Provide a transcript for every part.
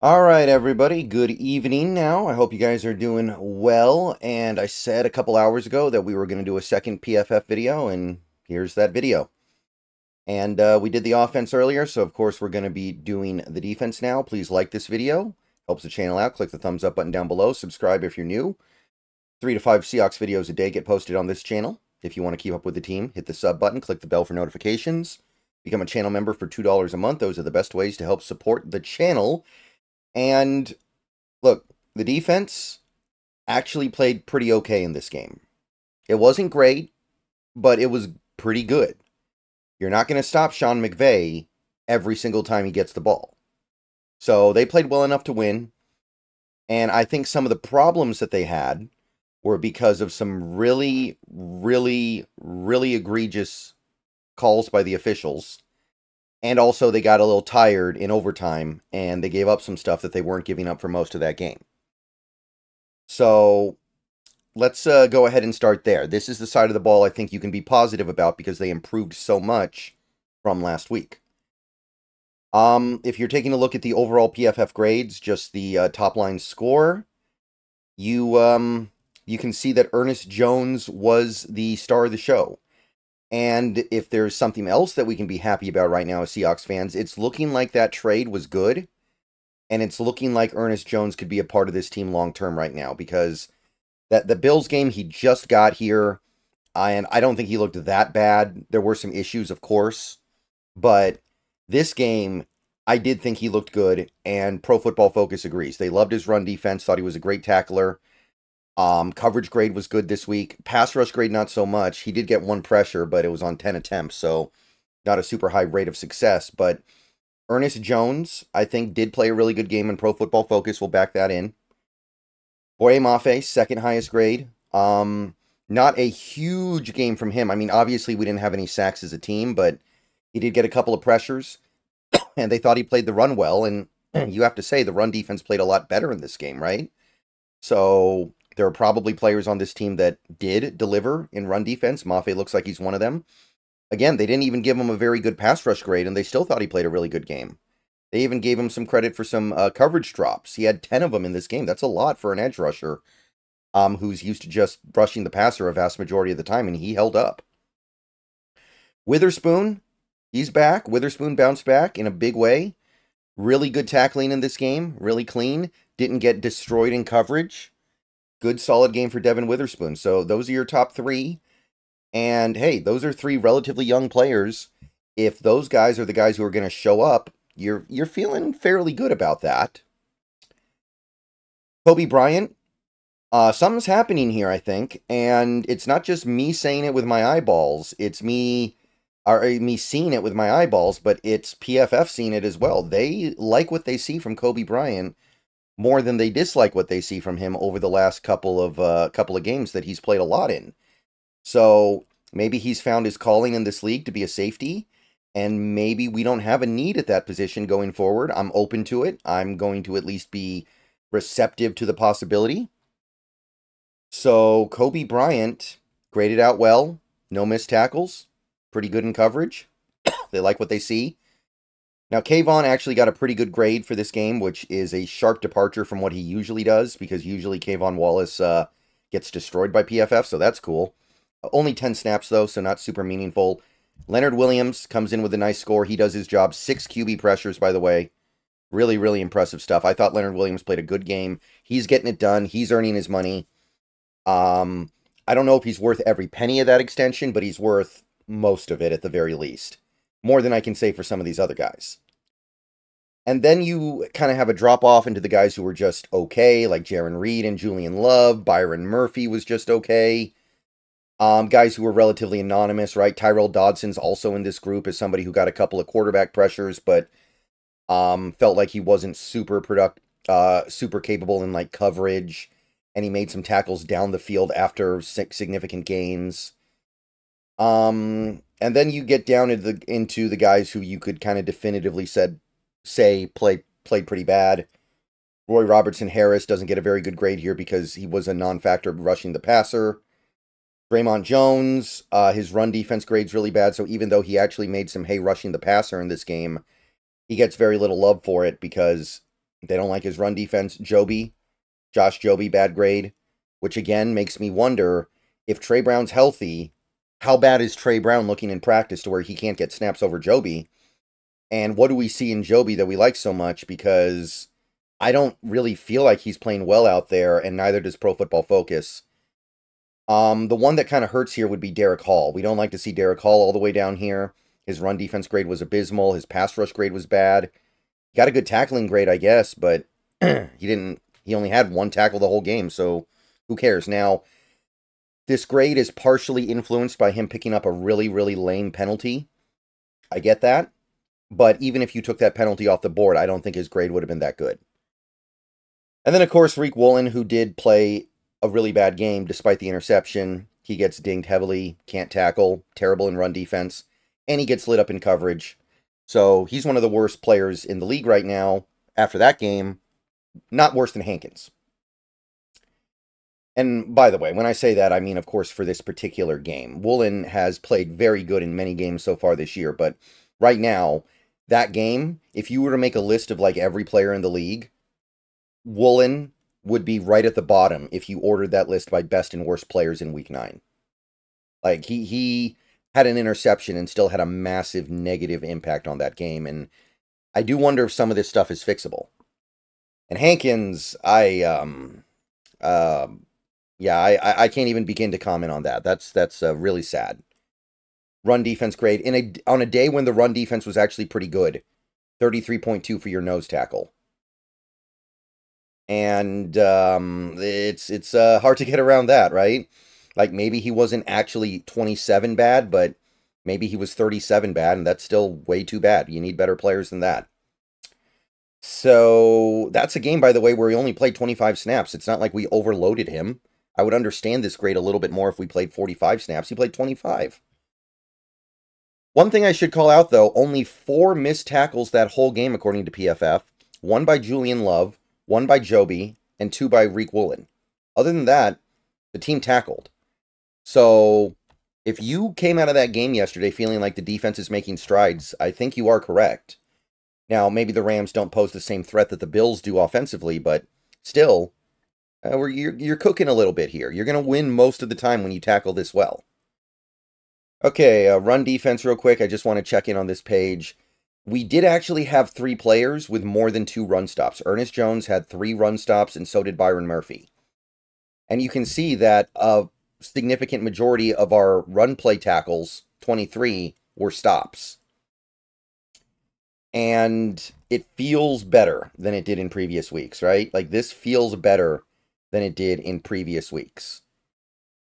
All right, everybody. Good evening now. I hope you guys are doing well. And I said a couple hours ago that we were going to do a second PFF video, and here's that video. And we did the offense earlier, so of course we're going to be doing the defense now. Please like this video. Helps the channel out. Click the thumbs up button down below. Subscribe if you're new. 3 to 5 Seahawks videos a day get posted on this channel. If you want to keep up with the team, hit the sub button. Click the bell for notifications. Become a channel member for $2 a month. Those are the best ways to help support the channel. And look, the defense actually played pretty okay in this game. It wasn't great, but it was pretty good. You're not going to stop Sean McVay every single time he gets the ball. So they played well enough to win. And I think some of the problems that they had were because of some really egregious calls by the officials. And also, they got a little tired in overtime, and they gave up some stuff that they weren't giving up for most of that game. So, let's go ahead and start there. This is the side of the ball I think you can be positive about because they improved so much from last week. If you're taking a look at the overall PFF grades, just the top line score, you can see that Ernest Jones was the star of the show. And if there's something else that we can be happy about right now as Seahawks fans, it's looking like that trade was good. And it's looking like Ernest Jones could be a part of this team long-term right now. Because the Bills game, he just got here. And I don't think he looked that bad. There were some issues, of course. But this game, I did think he looked good. And Pro Football Focus agrees. They loved his run defense, thought he was a great tackler. Coverage grade was good this week. Pass rush grade, not so much. He did get one pressure, but it was on 10 attempts, so not a super high rate of success. But Ernest Jones, I think, did play a really good game, and Pro Football Focus will back that in. Boye Mafe, second highest grade. Not a huge game from him. I mean, obviously, we didn't have any sacks as a team, but he did get a couple of pressures, and they thought he played the run well, and you have to say the run defense played a lot better in this game, right? So there are probably players on this team that did deliver in run defense. Mafe looks like he's one of them. Again, they didn't even give him a very good pass rush grade, and they still thought he played a really good game. They even gave him some credit for some coverage drops. He had 10 of them in this game. That's a lot for an edge rusher who's used to just rushing the passer a vast majority of the time, and he held up. Witherspoon, he's back. Witherspoon bounced back in a big way. Really good tackling in this game. Really clean. Didn't get destroyed in coverage. Good, solid game for Devin Witherspoon. So those are your top three. And, hey, those are three relatively young players. If those guys are the guys who are going to show up, you're feeling fairly good about that. Kobe Bryant, something's happening here, I think. And it's not just me saying it with my eyeballs. It's me seeing it with my eyeballs, but it's PFF seeing it as well. They like what they see from Kobe Bryant more than they dislike what they see from him over the last couple of games that he's played a lot in. So maybe he's found his calling in this league to be a safety, and maybe we don't have a need at that position going forward. I'm open to it. I'm going to at least be receptive to the possibility. So Kobe Bryant graded out well. No missed tackles. Pretty good in coverage. They like what they see. Now, Kayvon actually got a pretty good grade for this game, which is a sharp departure from what he usually does, because usually Kayvon Wallace gets destroyed by PFF, so that's cool. Only 10 snaps, though, so not super meaningful. Leonard Williams comes in with a nice score. He does his job. 6 QB pressures, by the way. Really impressive stuff. I thought Leonard Williams played a good game. He's getting it done. He's earning his money. I don't know if he's worth every penny of that extension, but he's worth most of it at the very least. More than I can say for some of these other guys. And then you kind of have a drop-off into the guys who were just okay, like Jaron Reed and Julian Love. Byron Murphy was just okay. Guys who were relatively anonymous, right? Tyrell Dodson's also in this group as somebody who got a couple of quarterback pressures, but felt like he wasn't super capable in like coverage, and he made some tackles down the field after significant gains. And then you get down into the guys who you could kind of definitively say played pretty bad. Roy Robertson Harris doesn't get a very good grade here because he was a non-factor rushing the passer. Draymond Jones, his run defense grade's really bad, so even though he actually made some hay rushing the passer in this game, he gets very little love for it because They don't like his run defense. Josh Joby, bad grade, which again makes me wonder if Trey Brown's healthy, how bad is Trey Brown looking in practice to where he can't get snaps over Joby? And what do we see in Joby that we like so much? Because I don't really feel like he's playing well out there, and neither does Pro Football Focus. The one that kind of hurts here would be Derek Hall. We don't like to see Derek Hall all the way down here. His run defense grade was abysmal. His pass rush grade was bad. He got a good tackling grade, I guess, but he only had one tackle the whole game, so who cares? Now, this grade is partially influenced by him picking up a really, really lame penalty. I get that. But even if you took that penalty off the board, I don't think his grade would have been that good. And then, of course, Riq Woolen, who did play a really bad game despite the interception. He gets dinged heavily, can't tackle, terrible in run defense, and he gets lit up in coverage. So he's one of the worst players in the league right now after that game. Not worse than Hankins. And by the way, when I say that, I mean, of course, for this particular game. Woolen has played very good in many games so far this year, but right now, that game, if you were to make a list of like every player in the league, Woolen would be right at the bottom if you ordered that list by best and worst players in week 9. Like, he had an interception and still had a massive negative impact on that game, and I do wonder if some of this stuff is fixable. And Hankins, I can't even begin to comment on that. That's really sad. Run defense grade on a day when the run defense was actually pretty good, 33.2 for your nose tackle. And it's hard to get around that, right? Like, maybe he wasn't actually 27 bad, but maybe he was 37 bad, and that's still way too bad. You need better players than that. So that's a game, by the way, where he only played 25 snaps. It's not like we overloaded him. I would understand this grade a little bit more if we played 45 snaps. He played 25. One thing I should call out, though, only 4 missed tackles that whole game, according to PFF. 1 by Julian Love, 1 by Joby, and 2 by Riq Woolen. Other than that, the team tackled. So, if you came out of that game yesterday feeling like the defense is making strides, I think you are correct. Now, maybe the Rams don't pose the same threat that the Bills do offensively, but still, you're cooking a little bit here. You're going to win most of the time when you tackle this well. Okay, run defense real quick. I just want to check in on this page. We did actually have 3 players with more than 2 run stops. Ernest Jones had 3 run stops, and so did Byron Murphy. And you can see that a significant majority of our run play tackles, 23, were stops. And it feels better than it did in previous weeks, right? Like, this feels better than it did in previous weeks.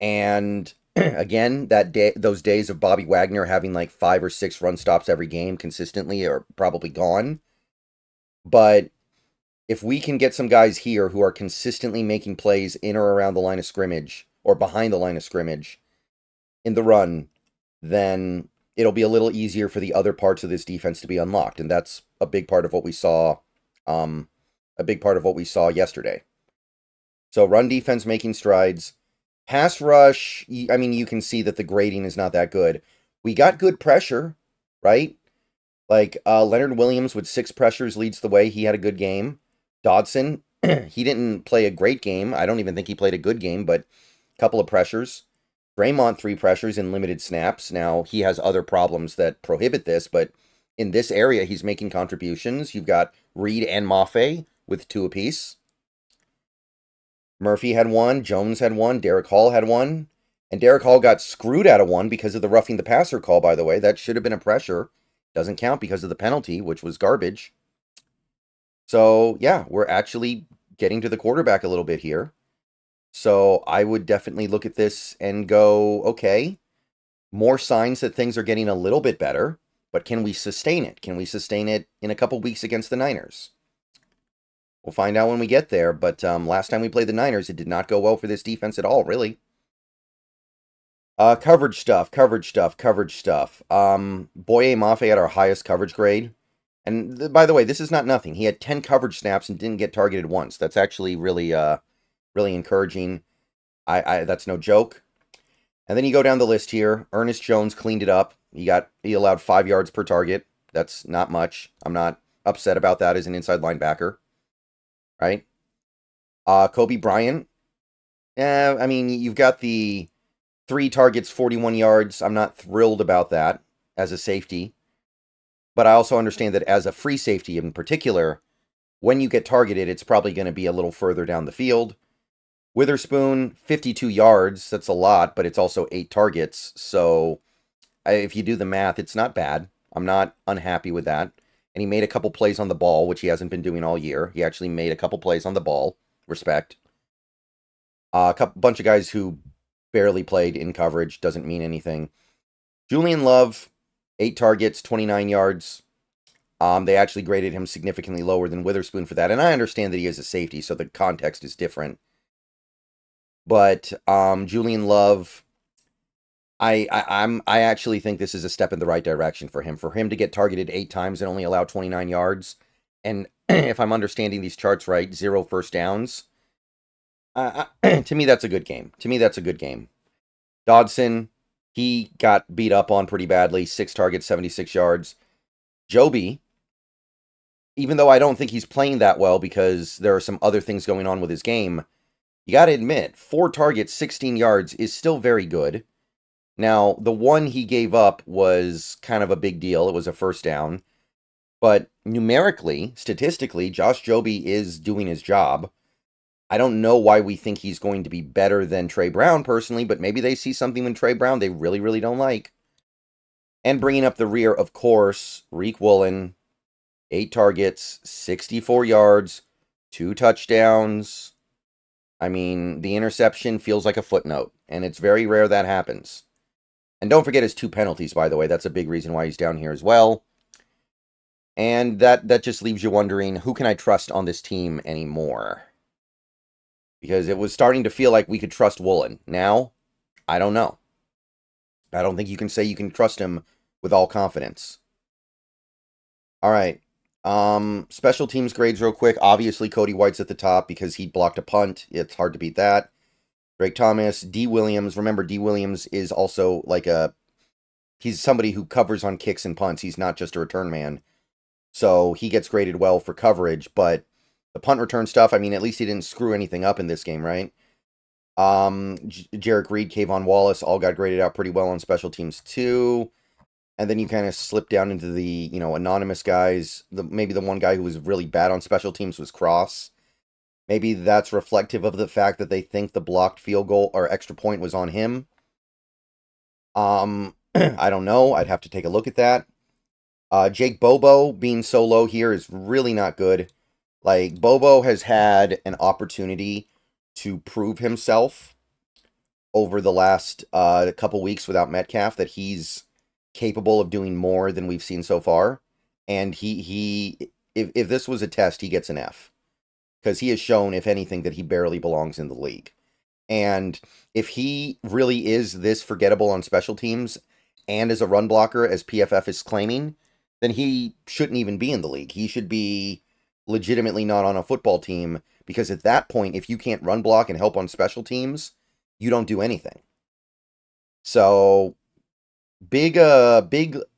And again, those days of Bobby Wagner having like 5 or 6 run stops every game consistently are probably gone. But if we can get some guys here who are consistently making plays in or around the line of scrimmage or behind the line of scrimmage in the run, then it'll be a little easier for the other parts of this defense to be unlocked. And that's a big part of what we saw, yesterday. So run defense making strides. Pass rush, I mean, you can see that the grading is not that good. We got good pressure, right? Like, Leonard Williams with 6 pressures leads the way. He had a good game. Dodson, he didn't play a great game. I don't even think he played a good game, but a couple of pressures. Draymond, 3 pressures in limited snaps. Now, he has other problems that prohibit this, but in this area, he's making contributions. You've got Reed and Mafe with 2 apiece. Murphy had 1, Jones had 1, Derek Hall had 1, and Derek Hall got screwed out of 1 because of the roughing the passer call, by the way. That should have been a pressure. Doesn't count because of the penalty, which was garbage. So, yeah, we're actually getting to the quarterback a little bit here. So, I would definitely look at this and go, okay, more signs that things are getting a little bit better, but can we sustain it? Can we sustain it in a couple weeks against the Niners? We'll find out when we get there, but last time we played the Niners, it did not go well for this defense at all, really. Coverage stuff. Boye Mafe had our highest coverage grade. And by the way, this is not nothing. He had 10 coverage snaps and didn't get targeted once. That's actually really encouraging. That's no joke. And then you go down the list here. Ernest Jones cleaned it up. He allowed 5 yards per target. That's not much. I'm not upset about that as an inside linebacker. right? Kobe Bryant. I mean, you've got the 3 targets, 41 yards. I'm not thrilled about that as a safety. But I also understand that as a free safety in particular, when you get targeted, it's probably going to be a little further down the field. Witherspoon, 52 yards. That's a lot, but it's also 8 targets. So if you do the math, it's not bad. I'm not unhappy with that. And he made a couple plays on the ball, which he hasn't been doing all year. He actually made a couple plays on the ball. Respect. Bunch of guys who barely played in coverage. Doesn't mean anything. Julian Love, 8 targets, 29 yards. They actually graded him significantly lower than Witherspoon for that. And I understand that he is a safety, so the context is different. But Julian Love, I actually think this is a step in the right direction for him. For him to get targeted 8 times and only allow 29 yards. And if I'm understanding these charts right, 0 first downs. To me, that's a good game. Dodson, he got beat up on pretty badly. 6 targets, 76 yards. Joby, even though I don't think he's playing that well because there are some other things going on with his game, you got to admit, 4 targets, 16 yards is still very good. Now, the one he gave up was kind of a big deal. It was a first down. But numerically, statistically, Josh Joby is doing his job. I don't know why we think he's going to be better than Trey Brown personally, but maybe they see something in Trey Brown they really, really don't like. And bringing up the rear, of course, Reek Woolen, 8 targets, 64 yards, 2 touchdowns. I mean, the interception feels like a footnote, and it's very rare that happens. And don't forget his 2 penalties, by the way. That's a big reason why he's down here as well. And that just leaves you wondering, who can I trust on this team anymore? Because it was starting to feel like we could trust Woolen. Now, I don't know. I don't think you can say you can trust him with all confidence. All right. Special teams grades real quick. Obviously, Cody White's at the top because he blocked a punt. It's hard to beat that. Drake Thomas, D. Williams. Remember, D. Williams is also like he's somebody who covers on kicks and punts. He's not just a return man. So he gets graded well for coverage, but the punt return stuff, I mean, at least he didn't screw anything up in this game, right? Jarek Reed, Kayvon Wallace all got graded out pretty well on special teams too. And then you kind of slip down into the, anonymous guys. Maybe the one guy who was really bad on special teams was Cross. Maybe that's reflective of the fact that they think the blocked field goal or extra point was on him. I don't know. I'd have to take a look at that. Jake Bobo being so low here is really not good. Like, Bobo has had an opportunity to prove himself over the last couple weeks without Metcalf, that he's capable of doing more than we've seen so far. And if this was a test, he gets an F. Because he has shown, if anything, that he barely belongs in the league. And if he really is this forgettable on special teams and as a run blocker, as PFF is claiming, then he shouldn't even be in the league. He should be legitimately not on a football team, because at that point, if you can't run block and help on special teams, you don't do anything. So, big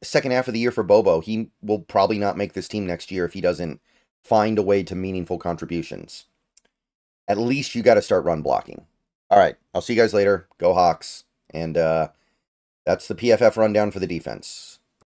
second half of the year for Bobo. He will probably not make this team next year if he doesn't find a way to meaningful contributions. At least you got to start run blocking. All right, I'll see you guys later. Go Hawks. And that's the PFF rundown for the defense.